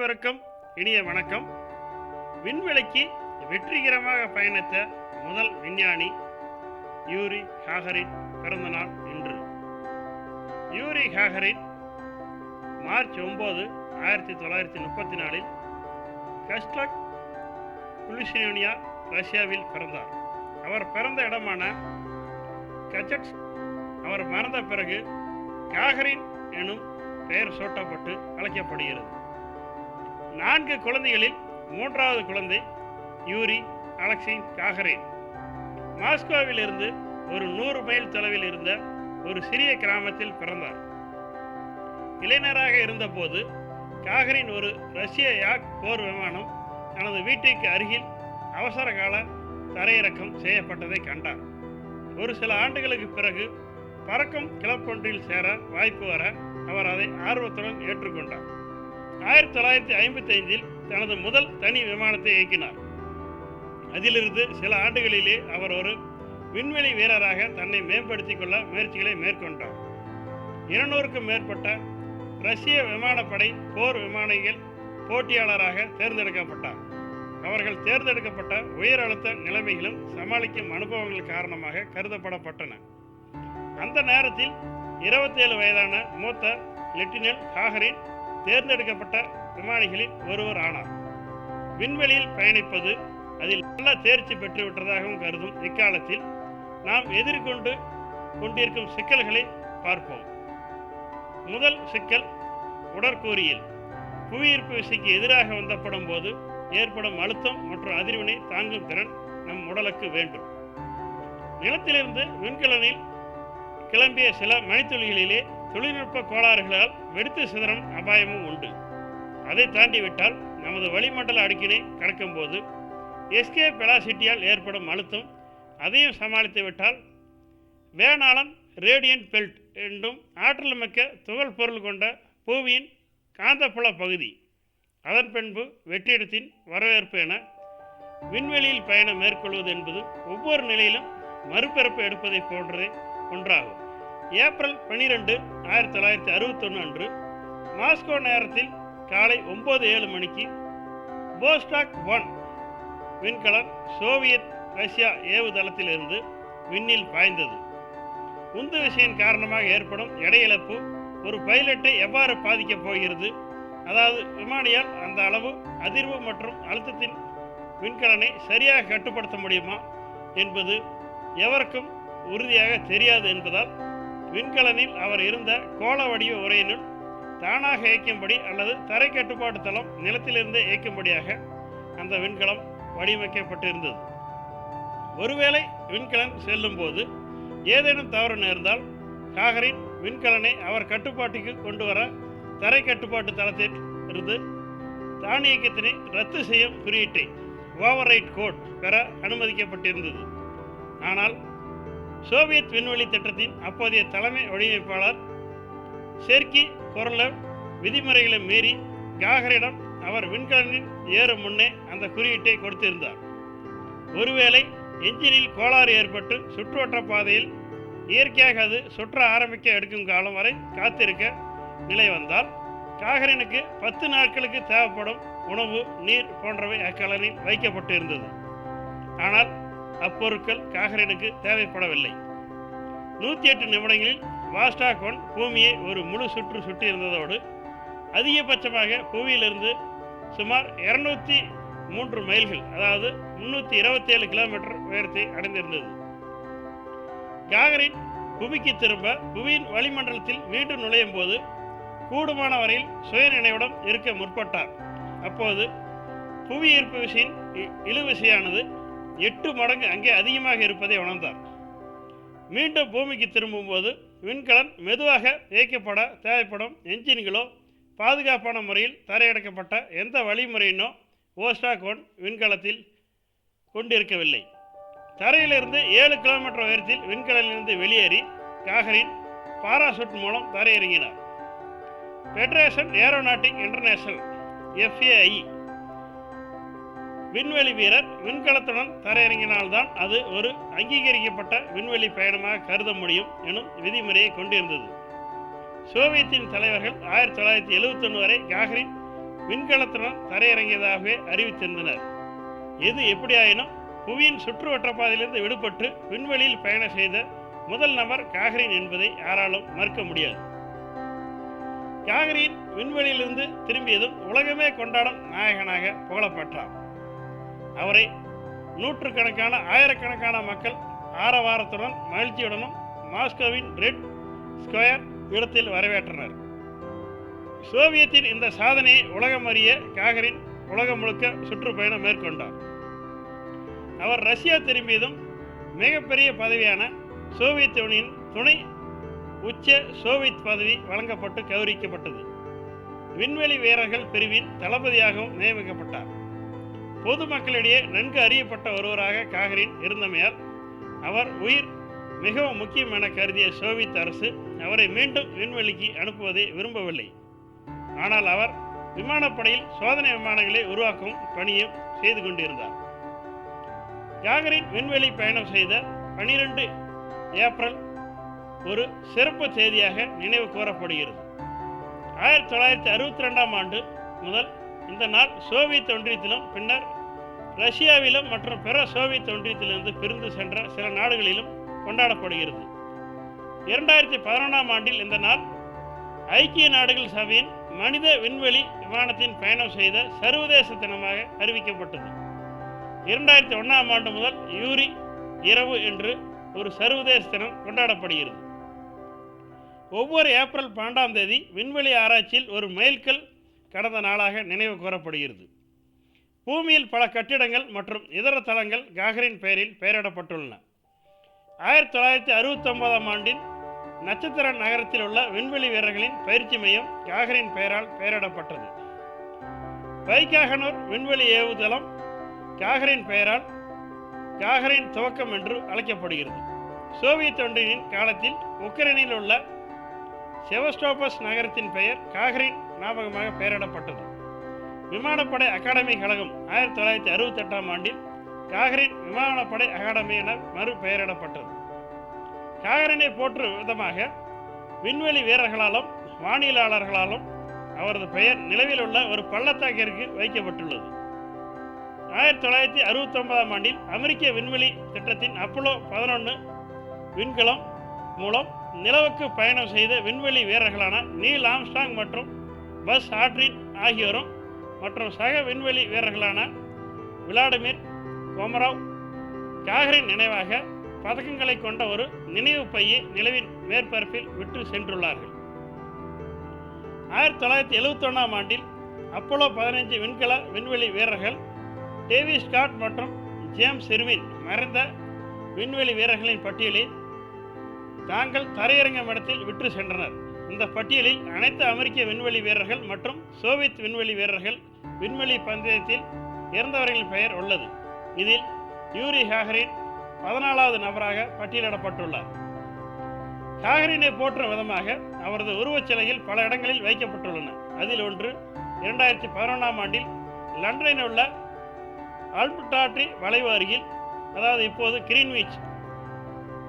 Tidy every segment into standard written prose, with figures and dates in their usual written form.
அனைவருக்கும் இனிய வணக்கம். விண்வெளிக்கு வெற்றிகரமாக பயணித்த முதல் விஞ்ஞானி யூரி காகரின் பிறந்த நாள் இன்று. யூரி காகரின் மார்ச் 9, 1934 கஸ்ட்லக் புலிசினியா ரஷ்யாவில் பிறந்தார். அவர் பிறந்த இடமான கஜட்ஸ்க் அவர் மறந்த பிறகு காகரின் எனும் பெயர் சூட்டப்பட்டு அழைக்கப்படுகிறது. 4 குழந்தைகளில் 3வது குழந்தை யூரி அலெக்சின் காகரின். மாஸ்கோவில் இருந்து ஒரு 100 மைல் தொலைவில் இருந்த ஒரு சிறிய கிராமத்தில் பிறந்தார். இளைஞராக இருந்தபோது காகரின் ஒரு ரஷ்ய யாக் போர் விமானம் தனது வீட்டிற்கு அருகில் அவசர கால தரையிறக்கம் செய்யப்பட்டதை கண்டார். ஒரு சில ஆண்டுகளுக்கு பிறகு பறக்கும் கிளப் ஒன்றில் சேர வாய்ப்பு வர அவர் அதை ஆர்வத்துடன் ஏற்றுக்கொண்டார். 1955 தனது முதல் தனி விமானத்தை இயக்கினார். அதிலிருந்து சில ஆண்டுகளிலே அவர் ஒரு விண்வெளி வீரராக தன்னை மேம்படுத்திக் கொள்ள முயற்சிகளை மேற்கொண்டார். 200க்கும் மேற்பட்ட ரஷ்ய விமானப்படை போர் விமானிகள் போட்டியாளராக தேர்ந்தெடுக்கப்பட்டார். அவர்கள் தேர்ந்தெடுக்கப்பட்ட உயர் அழுத்த நிலைமைகளும் சமாளிக்கும் அனுபவங்கள் காரணமாக கருதப்படப்பட்டன. அந்த நேரத்தில் 27 வயதான மூத்த லெப்டினன்ட் காகரின் தேர்ந்தெடுக்கப்பட்ட விமானிகளில் ஒருவர் ஆனார். விண்வெளியில் பயணிப்பது அதில் நல்ல தேர்ச்சி பெற்றுவிட்டதாகவும் கருதும் இக்காலத்தில் நாம் எதிர்கொண்டு கொண்டிருக்கும் சிக்கல்களை பார்ப்போம். முதல் சிக்கல் உடற்கூறியல். புவியீர்ப்பு விசைக்கு எதிராக வந்தப்படும் போது ஏற்படும் அழுத்தம் மற்றும் அதிர்வினை தாங்கும் திறன் நம் உடலுக்கு வேண்டும். நிலத்திலிருந்து விண்கலனில் கிளம்பிய சில மணித்துளிகளிலே தொழில்நுட்ப கோளாறுகளால் வெடித்து சிதறும் அபாயமும் உண்டு. அதை தாண்டிவிட்டால் நமது வளிமண்டல அடுக்கினை கடக்கும் போது எஸ்கேப் வெலாசிட்டியால் ஏற்படும் அழுத்தம் அதையும் சமாளித்து விட்டால் வேணாளன் ரேடியன்ட் பெல்ட் என்றும் ஆற்றல் மிக்க துகள் பொருள் கொண்ட பூமியின் காந்தப்புல பகுதி, அதன் பின்பு வெற்றிடத்தின் வரவேற்பு என விண்வெளியில் பயணம் மேற்கொள்வது என்பது ஒவ்வொரு நிலையிலும் மறுபிறப்பு எடுப்பதை போன்றதே ஒன்றாகும். ஏப்ரல் 12, 1961 அன்று மாஸ்கோ நேரத்தில் காலை 9:07 மணிக்கு போஸ்டாக் 1 விண்கலம் சோவியத் ரஷ்யா ஏவுதளத்தில் இருந்து விண்ணில் பாய்ந்தது. உந்து விசையின் காரணமாக ஏற்படும் எடை இழப்பு ஒரு பைலட்டை எவ்வாறு பாதிக்கப் போகிறது, அதாவது விமானியால் அந்த அளவு அதிர்வு மற்றும் அழுத்தத்தின் விண்கலனை சரியாக கட்டுப்படுத்த முடியுமா என்பது எவருக்கும் உறுதியாக தெரியாது என்பதால் விண்கலனில் அவர் இருந்த கோள வடிவ உரையினுள் தானாக இயக்கும்படி அல்லது தரை கட்டுப்பாட்டு தளம் நிலத்திலிருந்தே இயக்கும்படியாக அந்த விண்கலம் வடிவமைக்கப்பட்டிருந்தது. ஒருவேளை விண்கலன் செல்லும் போது ஏதேனும் தவறு நேர்ந்தால் காகரின் விண்கலனை அவர் கட்டுப்பாட்டுக்கு கொண்டு வர தரை கட்டுப்பாட்டு தளத்தில் இருந்து தானியக்கத்தினை ரத்து செய்யும் குறியீட்டை ஓவர் ரைட் கோட் பெற அனுமதிக்கப்பட்டிருந்தது. ஆனால் சோவியத் விண்வெளி திட்டத்தின் அப்போதைய தலைமை வடிவமைப்பாளர் செர்கி கொர்லவ் விதிமுறைகளை மீறி காகரிடம் அவர் விண்கலனில் ஏறும் முன்னே அந்த குறியீட்டை கொடுத்திருந்தார். ஒருவேளை என்ஜினில் கோளாறு ஏற்பட்டு சுற்றுவட்ட பாதையில் இயற்கையாக அது சுற்ற ஆரம்பிக்க எடுக்கும் காலம் வரை காத்திருக்க நிலை வந்தால் காகரினுக்கு 10 நாட்களுக்கு தேவைப்படும் உணவு, நீர் போன்றவை அக்கலனில் வைக்கப்பட்டு இருந்தது. ஆனால் அப்பொருட்கள் காகரினுக்கு தேவைப்படவில்லை. 108 நிமிடங்களில் வாஸ்டாக் 1 பூமியை ஒரு முழு சுற்று சுற்றி இருந்ததோடு அதிகபட்சமாக புவியிலிருந்து சுமார் 203 மைல்கள், அதாவது 327 கிலோமீட்டர் உயரத்தை அடைந்திருந்தது. காகரின் புவிக்கு திரும்ப புவியின் வளிமண்டலத்தில் மீண்டும் நுழையும் போது கூடுமான வரையில் சுயநினைவுடன் இருக்க முற்பட்டார். அப்போது புவி ஈர்ப்பு விசையின் இழுவிசையானது 8 மடங்கு அங்கே அதிகமாக இருப்பதை உணர்ந்தார். மீண்டும் பூமிக்கு திரும்பும்போது விண்கலன் மெதுவாக இயக்கப்பட தேவைப்படும் என்ஜின்களோ பாதுகாப்பான முறையில் தரையிறக்கப்பட்ட எந்த வழிமுறையினோ வோஸ்டாக் 1 விண்கலத்தில் கொண்டிருக்கவில்லை. தரையிலிருந்து 7 கிலோமீட்டர் உயரத்தில் விண்கலனிலிருந்து வெளியேறி காகரின் பாராசூட் மூலம் தரையிறங்கினார். ஃபெடரேஷன் ஏரோநாட்டிக் இன்டர்நேஷனல் FAI விண்வெளி வீரர் விண்கலத்துடன் தரையிறங்கினால்தான் அது ஒரு அங்கீகரிக்கப்பட்ட விண்வெளி பயணமாக கருத முடியும் எனும் விதிமுறையை கொண்டிருந்தது. சோவியத்தின் தலைவர்கள் 1971 வரை காகரின் விண்கலத்துடன் தரையிறங்கியதாகவே அறிவித்திருந்தனர். எது எப்படியாயினும் புவியின் சுற்றுவட்ட பாதையிலிருந்து விடுபட்டு விண்வெளியில் பயணம் செய்த முதல் நபர் காகரின் என்பதை யாராலும் மறுக்க முடியாது. காகரின் விண்வெளியிலிருந்து திரும்பியதும் உலகமே கொண்டாடும் நாயகனாக புகழப்பட்டார். அவரை நூற்றுக்கணக்கான ஆயிரக்கணக்கான மக்கள் ஆரவாரத்துடன் மகிழ்ச்சியுடனும் மாஸ்கோவின் ரெட் ஸ்கொயர் இடத்தில் வரவேற்றனர். சோவியத்தின் இந்த சாதனையை உலகம் அறிய காகரின் உலகம் முழுக்க சுற்றுப்பயணம் மேற்கொண்டார். அவர் ரஷ்யா திரும்பியதும் மிகப்பெரிய பதவியான சோவியத் யூனியன் துணை உச்ச சோவியத் பதவி வழங்கப்பட்டு கௌரவிக்கப்பட்டது. விண்வெளி வீரர்கள் பிரிவின் தளபதியாகவும் நியமிக்கப்பட்டார். பொதுமக்களிடையே நன்கு அறியப்பட்ட ஒருவராக காகரின் இருந்தமையால் அவர் உயிர் மிகவும் முக்கியம் என கருதிய சோவியத் அரசு அவரை மீண்டும் விண்வெளிக்கு அனுப்புவதை விரும்பவில்லை. ஆனால் அவர் விமானப்படையில் சோதனை விமானங்களை உருவாக்கும் பணியும் செய்து கொண்டிருந்தார். காகரின் விண்வெளி பயணம் செய்த 12 ஏப்ரல் ஒரு சிறப்பு தேதியாக நினைவு கூறப்படுகிறது. 1962ஆம் ஆண்டு முதல் இந்த நாள் சோவியத் ஒன்றியத்திலும் பின்னர் ரஷ்யாவிலும் மற்றும் பிற சோவியத் ஒன்றியத்திலிருந்து பிரிந்து சென்ற சில நாடுகளிலும் கொண்டாடப்படுகிறது. 2011ஆம் ஆண்டில் இந்த நாள் ஐக்கிய நாடுகள் சபையின் மனித விண்வெளி விமானத்தின் பயணம் செய்த சர்வதேச தினமாக அறிவிக்கப்பட்டது. 2001ஆம் ஆண்டு முதல் யூரி இரவு என்று ஒரு சர்வதேச தினம் கொண்டாடப்படுகிறது. ஒவ்வொரு ஏப்ரல் 12ஆம் தேதி விண்வெளி ஆராய்ச்சியில் ஒரு மைல்கல் கடந்த நாளாக நினைவு கூறப்படுகிறது. பூமியில் பல கட்டிடங்கள் மற்றும் இதர தளங்கள் காகரின் பெயரில் பெயரிடப்பட்டுள்ளன. 1969ஆம் ஆண்டில் நட்சத்திர நகரத்தில் உள்ள விண்வெளி வீரர்களின் பயிற்சி மையம் காகரின் பெயரால் பெயரிடப்பட்டது. பைகாகனூர் விண்வெளி ஏவுதளம் காகரின் பெயரால் காகரின் துவக்கம் என்று அழைக்கப்படுகிறது. சோவியத் ஒன்றியத்தின் காலத்தில் உக்ரைனில் உள்ள செவஸ்டோபஸ் நகரத்தின் பெயர் காகரின் ஞாபகமாக பெயரிடப்பட்டது. விமானப்படை அகாடமி கழகம் 1968ஆம் ஆண்டில் காகரின் விமானப்படை அகாடமி என மறு பெயரிடப்பட்டது. காகரினை போற்றும் விதமாக விண்வெளி வீரர்களாலும் வானியலாளர்களாலும் அவரது பெயர் நிலவில் உள்ள ஒரு பள்ளத்தாக்கிற்கு வைக்கப்பட்டுள்ளது. 1969ஆம் ஆண்டில் அமெரிக்க விண்வெளி திட்டத்தின் அப்போலோ 11 விண்கலம் மூலம் நிலவுக்கு பயணம் செய்த விண்வெளி வீரர்களான நீல் ஆம்ஸ்ட்ராங் மற்றும் பஸ் ஆல்ட்ரின் ஆகியோரும் மற்றும் சக விண்வெளி வீரர்களான விளாடிமிர் கோமரோவ் காகரின் நினைவாக பதக்கங்களை கொண்ட ஒரு நினைவு பையை நிலவின் மேற்பரப்பில் விட்டு சென்றுள்ளார்கள். 1971ஆம் ஆண்டில் அப்போலோ 15 விண்கல விண்வெளி வீரர்கள் டேவிஸ் ஸ்காட் மற்றும் ஜேம்ஸ் இர்வின் மறைந்த விண்வெளி வீரர்களின் பட்டியலில் தாங்கள் தரையிறங்கும் இடத்தில் விட்டு சென்றனர். இந்த பட்டியலில் அனைத்து அமெரிக்க விண்வெளி வீரர்கள் மற்றும் சோவியத் விண்வெளி வீரர்கள் விண்வெளி பந்தயத்தில் இறந்தவர்களின் பெயர் உள்ளது. இதில் யூரி காகரின் 14வது நபராக பட்டியலிடப்பட்டுள்ளார். காகரினை போற்றும் விதமாக அவரது உருவச்சிலைகள் பல இடங்களில் வைக்கப்பட்டுள்ளன. அதில் ஒன்று 2011ஆம் ஆண்டில் லண்டனில் உள்ள ஆல்பர்டாட்ரி வளைவு அருகில், அதாவது இப்போது கிரீன்விச்,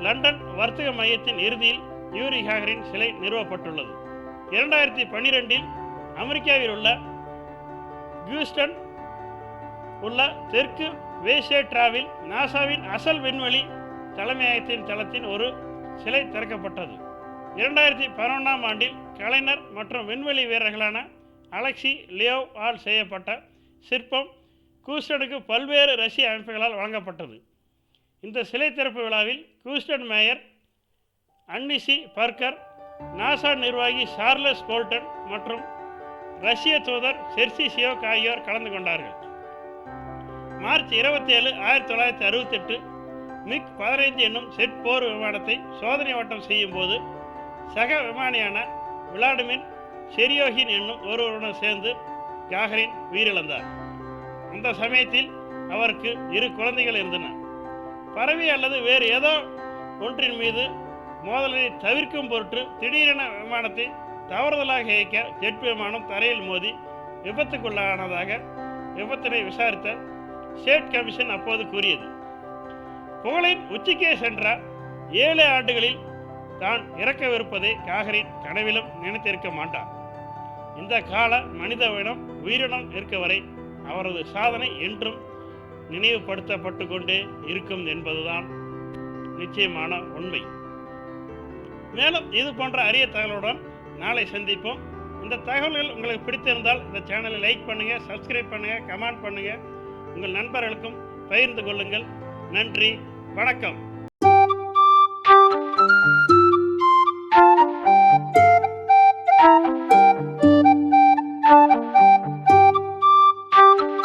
லண்டன் வர்த்தக மையத்தின் இறுதியில் யூரி காகரின் சிலை நிறுவப்பட்டுள்ளது. 2012இல் அமெரிக்காவில் உள்ள ஹியூஸ்டன் உள்ள தெற்கு வேசேட்ராவில் நாசாவின் அசல் விண்வெளி தலைமையகத்தின் தளத்தின் ஒரு சிலை திறக்கப்பட்டது. 2011ஆம் ஆண்டில் கலைஞர் மற்றும் விண்வெளி வீரர்களான அலெக்சி லியோவ் ஆல் செய்யப்பட்ட சிற்பம் ஹூஸ்டனுக்கு பல்வேறு ரஷ்ய அமைப்புகளால் வழங்கப்பட்டது. இந்த சிலை திறப்பு விழாவில் ஹூஸ்டன் மேயர் அன்னிசி பர்கர், நாசா நிர்வாகி சார்லஸ் போல்டன் மற்றும் ரஷ்ய தூதர் செர்சி சியோக் ஆகியோர் கலந்து கொண்டார்கள். மார்ச் 27, 1968 மிக் 15 என்னும் செட் போர் விமானத்தை சோதனை ஓட்டம் செய்யும் போது சக விமானியான விளாடிமிர் ஷெரியோகின் என்னும் ஒருவருடன் சேர்ந்து காகரின் உயிரிழந்தார். அந்த சமயத்தில் அவருக்கு 2 குழந்தைகள் இருந்தன. பறவை அல்லது வேறு ஏதோ ஒன்றின் மீது மோதலை தவிர்க்கும் பொருட்டு திடீரென விமானத்தை தவறுதலாக இயக்க ஜெட் விமானம் தரையில் மோதி விபத்துக்குள்ளானதாக விபத்தினை விசாரித்த ஸ்டேட் கமிஷன் அப்போது கூறியது. புகழின் உச்சிக்கே சென்ற 7 ஆண்டுகளில் தான் இறக்கவிருப்பதை காகரின் கனவிலும் நினைத்திருக்க மாட்டார். இந்த கால மனிதனிடம் உயிரினம் இருக்க வரை அவரது சாதனை என்றும் நினைவுபடுத்தப்பட்டு கொண்டே இருக்கும் என்பதுதான் நிச்சயமான உண்மை. மேலும் இது போன்ற அரிய தகவலுடன் நாளை சந்திப்போம். இந்த தகவல்கள் உங்களுக்கு பிடித்திருந்தால் இந்த சேனலை லைக் பண்ணுங்கள், சப்ஸ்கிரைப் பண்ணுங்கள், கமெண்ட் பண்ணுங்கள், உங்கள் நண்பர்களுக்கும் பகிர்ந்து கொள்ளுங்கள். நன்றி, வணக்கம்.